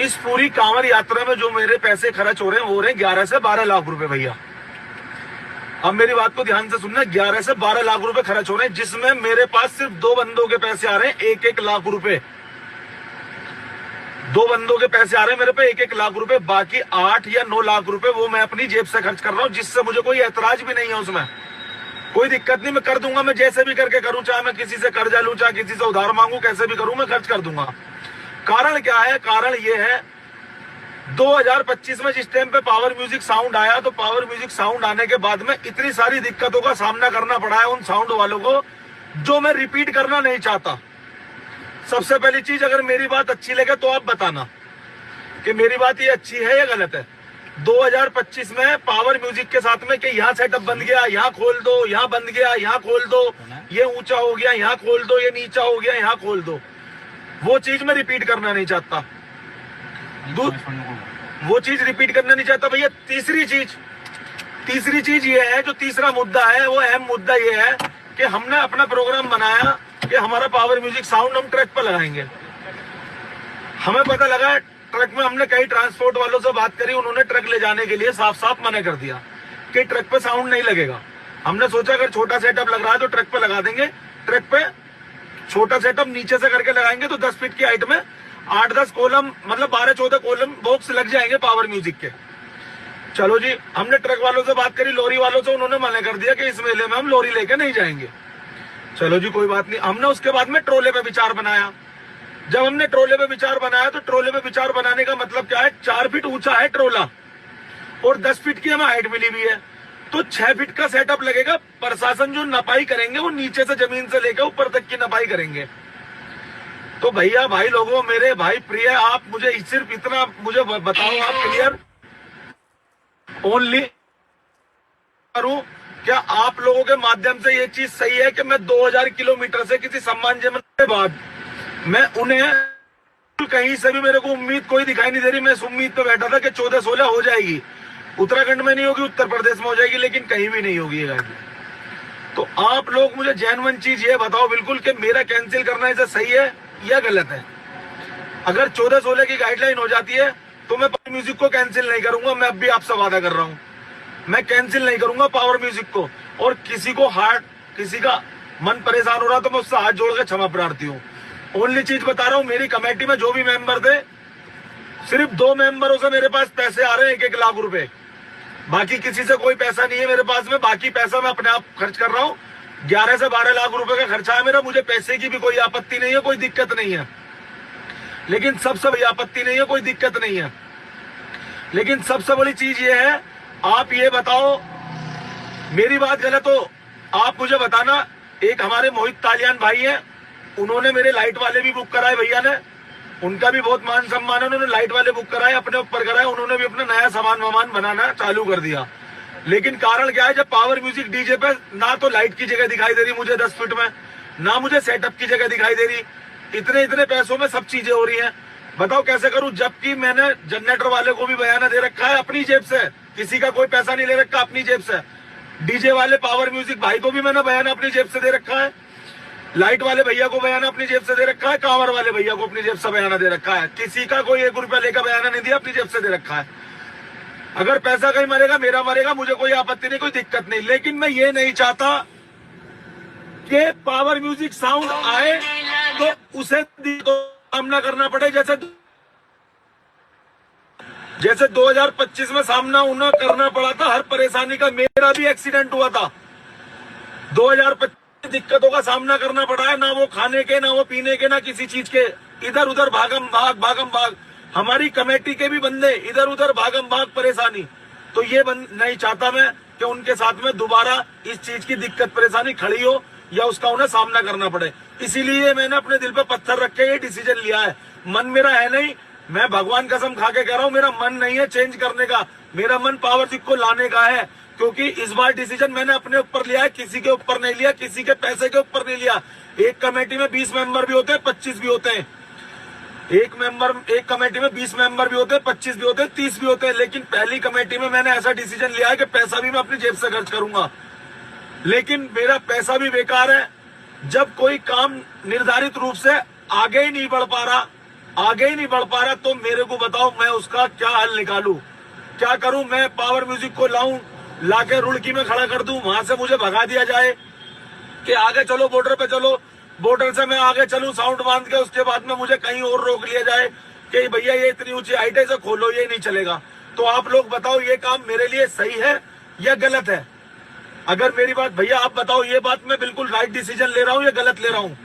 इस पूरी कांवड़ यात्रा में जो मेरे पैसे खर्च हो रहे हैं वो हो रहे हैं 11 से 12 लाख रुपए भैया। अब मेरी बात को ध्यान से सुनना, 11 से 12 लाख रुपए खर्च हो रहे हैं, जिसमें मेरे पास सिर्फ 2 बंदों के पैसे आ रहे हैं 1-1 लाख रुपए। 2 बंदों के पैसे आ रहे हैं मेरे पे 1-1 लाख रुपए, बाकी 8 या 9 लाख रुपए वो मैं अपनी जेब से खर्च कर रहा हूं, जिससे मुझे कोई ऐतराज भी नहीं है, उसमें कोई दिक्कत नहीं, मैं कर दूंगा, मैं जैसे भी करके करूं, चाहे मैं किसी से कर्जा लूं, चाहे किसी से उधार मांगू, कैसे भी करूं मैं खर्च कर दूंगा। कारण क्या है? कारण ये है 2025 में जिस टाइम पे पावर म्यूजिक साउंड आया, तो पावर म्यूजिक साउंड आने के बाद में इतनी सारी दिक्कतों का सामना करना पड़ा है उन साउंड वालों को, जो मैं रिपीट करना नहीं चाहता। सबसे पहली चीज, अगर मेरी बात अच्छी लगे तो आप बताना कि मेरी बात ये अच्छी है या गलत है। 2025 में पावर म्यूजिक के साथ में कि यहाँ सेटअप बन गया, यहाँ खोल दो, यहाँ बंद गया, यहाँ खोल दो, ये ऊंचा हो गया, यहाँ खोल दो, ये नीचा हो गया, यहाँ खोल दो, वो चीज मैं रिपीट करना नहीं चाहता। वो चीज रिपीट करना नहीं चाहता भैया। तीसरी चीज ये है, जो तीसरा मुद्दा है, वो अहम मुद्दा ये है कि हमने अपना प्रोग्राम बनाया कि हमारा पावर म्यूजिक साउंड हम ट्रक पर लगाएंगे। हमें पता लगा ट्रक में, हमने कई ट्रांसपोर्ट वालों से बात करी, उन्होंने ट्रक ले जाने के लिए साफ साफ मना कर दिया कि ट्रक पे साउंड नहीं लगेगा। हमने सोचा अगर छोटा सेटअप लग रहा है तो ट्रक पे लगा देंगे। ट्रक पे छोटा सेटअप नीचे से करके लगाएंगे तो 10 फीट की हाइट में 8-10 कॉलम, मतलब 12-14 कॉलम बॉक्स लग जाएंगे पावर म्यूजिक के। चलो जी, हमने ट्रक वालों से बात करी, लॉरी वालों से, उन्होंने मना कर दिया कि इस मेले में हम लॉरी लेके नहीं जाएंगे। चलो जी, कोई बात नहीं। हमने उसके बाद में ट्रोले पे विचार बनाया। जब हमने ट्रोले पे विचार बनाया तो ट्रोले पे विचार बनाने का मतलब क्या है, 4 फीट ऊंचा है ट्रोला और 10 फीट की हमें हाइट मिली हुई है, तो 6 फीट का सेटअप लगेगा। प्रशासन जो नपाई करेंगे वो नीचे से, जमीन से लेकर ऊपर तक की नपाई करेंगे। तो भैया, भाई लोगों, मेरे भाई प्रिय, आप मुझे सिर्फ इतना मुझे बताओ, आप क्लियर ओनली करूं, क्या आप लोगों के माध्यम से ये चीज सही है कि मैं 2000 किलोमीटर से किसी सम्मानजनक के बाद मैं उन्हें कहीं से भी, मेरे को उम्मीद कोई दिखाई नहीं दे रही, मैं इस उम्मीद पे बैठा था कि 14-16 हो जाएगी, उत्तराखंड में नहीं होगी, उत्तर प्रदेश में हो जाएगी, लेकिन कहीं भी नहीं होगी ये गाड़ी। तो आप लोग मुझे जेन्युइन चीज ये बताओ बिल्कुल कि मेरा कैंसिल करना इसे सही है या गलत है। अगर 14-16 की गाइडलाइन हो जाती है तो मैं पावर म्यूजिक को कैंसिल नहीं करूंगा। मैं अब भी आपसे वादा कर रहा हूं, मैं कैंसिल नहीं करूंगा पावर म्यूजिक को। और किसी का मन परेशान हो रहा तो मैं उससे हाथ जोड़ के क्षमा प्रार्थी हूँ। ओनली चीज बता रहा हूँ, मेरी कमेटी में जो भी मेंबर थे, सिर्फ 2 मेंबरों से मेरे पास पैसे आ रहे हैं 1-1 लाख रुपए, बाकी किसी से कोई पैसा नहीं है मेरे पास में। बाकी पैसा मैं अपने आप खर्च कर रहा हूँ। 11 से 12 लाख रुपए का खर्चा है मेरा। मुझे पैसे की भी कोई आपत्ति नहीं है, कोई दिक्कत नहीं है, लेकिन सबसे बड़ी आपत्ति नहीं है, कोई दिक्कत नहीं है, लेकिन सबसे बड़ी चीज ये है, आप ये बताओ, मेरी बात गलत हो आप मुझे बताना। एक हमारे मोहित तालियान भाई हैं, उन्होंने मेरे लाइट वाले भी बुक कराए, भैया ने, उनका भी बहुत मान सम्मान है, उन्होंने लाइट वाले बुक कराए, अपने ऊपर कराए, उन्होंने भी अपना नया सामान वामान बनाना चालू कर दिया। लेकिन कारण क्या है, जब पावर म्यूजिक डीजे पे ना तो लाइट की जगह दिखाई दे रही मुझे 10 फीट में, ना मुझे सेटअप की जगह दिखाई दे रही, इतने पैसों में सब चीजें हो रही हैं, बताओ कैसे करूं। जबकि मैंने जनरेटर वाले को भी बयाना दे रखा है अपनी जेब से, किसी का कोई पैसा नहीं ले रखा, अपनी जेब से। डीजे वाले पावर म्यूजिक भाई को भी मैंने बयाना अपनी जेब से दे रखा है, लाइट वाले भैया को बयाना अपनी जेब से दे रखा है, कांवर वाले भैया को अपनी जेब से बयाना दे रखा है। किसी का कोई 1 रुपया लेकर बयाना नहीं दिया, अपनी जेब से दे रखा है। अगर पैसा कहीं मरेगा, मेरा मरेगा, मुझे कोई आपत्ति नहीं, कोई दिक्कत नहीं, लेकिन मैं ये नहीं चाहता कि पावर म्यूजिक साउंड आए तो उसे सामना करना पड़े, जैसे 2025 में सामना उन्हें करना पड़ा था हर परेशानी का। मेरा भी एक्सीडेंट हुआ था, 2025 दिक्कतों का सामना करना पड़ा है, ना वो खाने के, ना वो पीने के, ना किसी चीज के, इधर उधर भागम भाग। हमारी कमेटी के भी बंदे इधर उधर भागम भाग परेशानी। तो ये नहीं चाहता मैं कि उनके साथ में दोबारा इस चीज की दिक्कत परेशानी खड़ी हो या उसका उन्हें सामना करना पड़े। इसीलिए मैंने अपने दिल पे पत्थर रख के ये डिसीजन लिया है। मन मेरा है नहीं, मैं भगवान कसम खा के कह रहा हूँ, मेरा मन नहीं है चेंज करने का, मेरा मन पावर म्यूजिक को लाने का है। क्योंकि इस बार डिसीजन मैंने अपने ऊपर लिया है, किसी के ऊपर नहीं लिया, किसी के पैसे के ऊपर नहीं लिया। एक कमेटी में 20 मेंबर भी होते हैं, 25 भी होते हैं, एक कमेटी में 20 मेंबर भी होते हैं, 25 भी होते हैं, 30 भी होते हैं। लेकिन पहली कमेटी में मैंने ऐसा डिसीजन लिया है कि पैसा भी मैं अपनी जेब से खर्च करूंगा, लेकिन मेरा पैसा भी बेकार है। जब कोई काम निर्धारित रूप से आगे ही नहीं बढ़ पा रहा, आगे ही नहीं बढ़ पा रहा, तो मेरे को बताओ मैं उसका क्या हल निकालूं, क्या करूं? मैं पावर म्यूजिक को लाऊं, लाके रुड़की में खड़ा कर दूं, वहां से मुझे भगा दिया जाए कि आगे चलो, बॉर्डर पे चलो, बॉर्डर से मैं आगे चलूं साउंड बांध के, उसके बाद में मुझे कहीं और रोक लिया जाए कि भैया ये इतनी ऊंची हाइट है, इसे खोलो, ये नहीं चलेगा। तो आप लोग बताओ ये काम मेरे लिए सही है या गलत है? अगर मेरी बात, भैया आप बताओ, ये बात मैं बिल्कुल राइट डिसीजन ले रहा हूं या गलत ले रहा हूं?